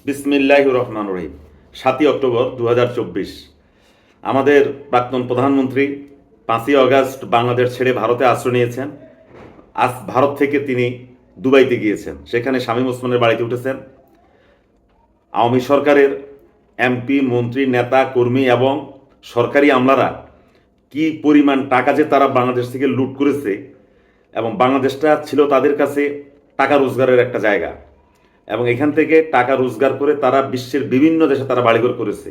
বিসমিল্লাহির রহমানির রহিম। 7ই অক্টোবর 2024 আমাদের প্রাক্তন প্রধানমন্ত্রী 5ই আগস্ট বাংলাদেশ ছেড়ে ভারতে আশ্রয় নিয়েছেন। আজ ভারত থেকে তিনি দুবাইতে গিয়েছেন, সেখানে শামীম ওসমানের বাড়িতে উঠেছেন। আওয়ামী সরকারের এমপি, মন্ত্রী, নেতা, কর্মী এবং সরকারি আমলারা কি পরিমাণ টাকা যে তারা বাংলাদেশ থেকে লুট করেছে, এবং বাংলাদেশটা ছিল তাদের কাছে টাকা রোজগারের একটা জায়গা, এবং এখান থেকে টাকা রোজগার করে তারা বিশ্বের বিভিন্ন দেশে তারা বাড়িঘর করেছে।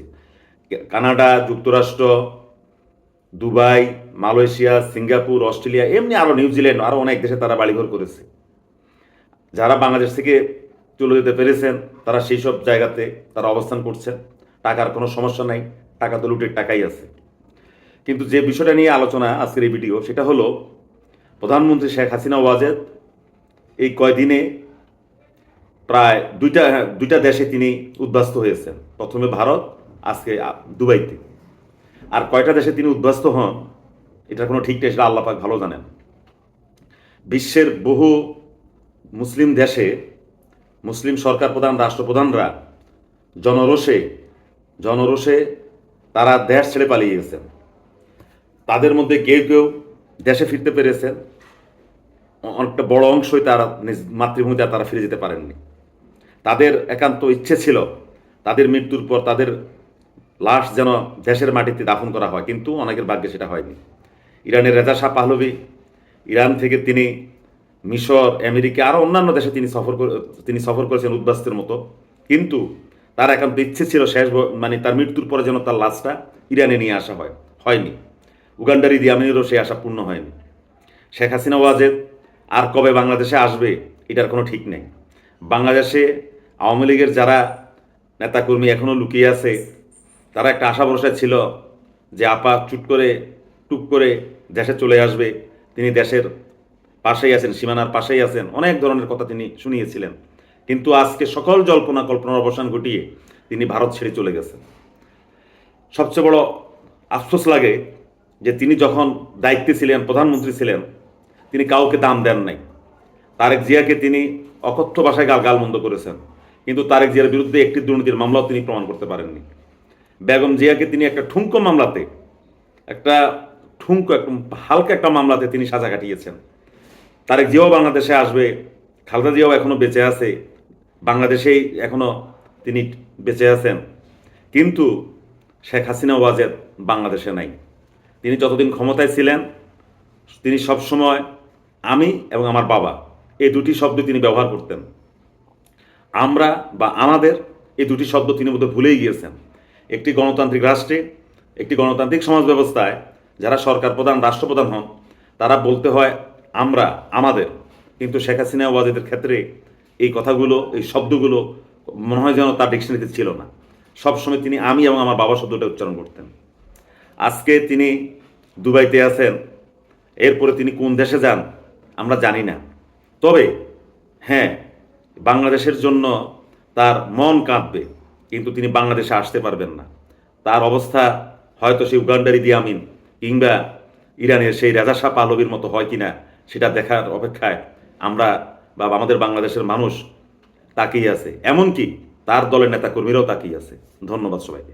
কানাডা, যুক্তরাষ্ট্র, দুবাই, মালয়েশিয়া, সিঙ্গাপুর, অস্ট্রেলিয়া, এমনি আরও নিউজিল্যান্ড, আরও অনেক দেশে তারা বাড়িঘর করেছে। যারা বাংলাদেশ থেকে চলে যেতে পেরেছেন তারা সেই সব জায়গাতে তারা অবস্থান করছেন। টাকার কোনো সমস্যা নাই, টাকা তো লুটের টাকাই আছে। কিন্তু যে বিষয়টা নিয়ে আলোচনা আজকের এই ভিডিও, সেটা হলো প্রধানমন্ত্রী শেখ হাসিনা ওয়াজেদ এই কয়দিনে প্রায় দুইটা দেশে তিনি উদ্বাস্ত হয়েছেন। প্রথমে ভারত, আজকে দুবাইতে। আর কয়টা দেশে তিনি উদ্বাস্ত হন এটার কোনো ঠিক নেই, সেটা আল্লাহ পাক ভালো জানেন। বিশ্বের বহু মুসলিম দেশে মুসলিম সরকার প্রধান, রাষ্ট্রপ্রধানরা জনরোষে তারা দেশ ছেড়ে পালিয়ে গেছেন। তাদের মধ্যে কেউ কেউ দেশে ফিরতে পেরেছেন, অনেকটা বড় অংশই তারা নিজ মাতৃভূমিতে তারা ফিরে যেতে পারেননি। তাদের একান্ত ইচ্ছে ছিল তাদের মৃত্যুর পর তাদের লাশ যেন দেশের মাটিতে দাফন করা হয়, কিন্তু অনেকের ভাগ্যে সেটা হয়নি। ইরানের রেজা শাহ পাহলভি, ইরান থেকে তিনি মিশর, আমেরিকা, আরও অন্যান্য দেশে তিনি সফর করেছেন উদ্বাস্তের মতো, কিন্তু তার একান্ত ইচ্ছে ছিল মানে তার মৃত্যুর পরে যেন তার লাশটা ইরানে নিয়ে আসা হয়নি। উগান্ডার ইদি আমিনেরও সেই আশা পূর্ণ হয়নি। শেখ হাসিনা ওয়াজেদ আর কবে বাংলাদেশে আসবে এটার কোনো ঠিক নেই। বাংলাদেশে আওয়ামী লীগের যারা নেতাকর্মী এখনও লুকিয়ে আছে, তারা একটা আশা ভরসা ছিল যে আপা টুক করে দেশে চলে আসবে, তিনি দেশের পাশেই আছেন, সীমানার পাশেই আছেন, অনেক ধরনের কথা তিনি শুনিয়েছিলেন। কিন্তু আজকে সকল কল্পনার অবসান ঘটিয়ে তিনি ভারত ছেড়ে চলে গেছেন। সবচেয়ে বড় আফসোস লাগে যে তিনি যখন দায়িত্বে ছিলেন, প্রধানমন্ত্রী ছিলেন, তিনি কাউকে দাম দেন নাই। তারেক জিয়াকে তিনি অকথ্য ভাষায় গালমন্দ করেছেন, কিন্তু তারেক জিয়ার বিরুদ্ধে একটি দুর্নীতির মামলাও তিনি প্রমাণ করতে পারেননি। বেগম জিয়াকে তিনি একটা হালকা একটা মামলাতে তিনি সাজা কাটিয়েছেন। তারেক জিয়াও বাংলাদেশে আসবে, খালেদা জিয়াও এখনো বেঁচে আছে, বাংলাদেশেই এখনো তিনি বেঁচে আছেন, কিন্তু শেখ হাসিনা ওয়াজেদ বাংলাদেশে নাই। তিনি যতদিন ক্ষমতায় ছিলেন তিনি সবসময় আমি এবং আমার বাবা এই দুটি শব্দ তিনি ব্যবহার করতেন। আমরা বা আমাদের এই দুটি শব্দ তিনি বোধহয় ভুলেই গিয়েছেন। একটি গণতান্ত্রিক রাষ্ট্রে, একটি গণতান্ত্রিক সমাজ ব্যবস্থায় যারা সরকার প্রধান, রাষ্ট্রপ্রধান হন, তারা বলতে হয় আমরা, আমাদের। কিন্তু শেখ হাসিনা ওয়াজেদের ক্ষেত্রে এই কথাগুলো, এই শব্দগুলো মনে হয় যেন তার ডিকশনারিতে ছিল না। সবসময় তিনি আমি এবং আমার বাবা শব্দটা উচ্চারণ করতেন। আজকে তিনি দুবাইতে আছেন, এরপরে তিনি কোন দেশে যান আমরা জানি না। তবে হ্যাঁ, বাংলাদেশের জন্য তার মন কাঁদবে, কিন্তু তিনি বাংলাদেশে আসতে পারবেন না। তার অবস্থা হয়তো সেই উগান্ডার ইদি আমিন কিংবা ইরানের সেই রেজা শাহ পাহলভির মতো হয় কিনা সেটা দেখার অপেক্ষায় আমরা বা আমাদের বাংলাদেশের মানুষ তাকিয়ে আছে, এমনকি তার দলের নেতাকর্মীরাও তাকিয়ে আছে। ধন্যবাদ সবাইকে।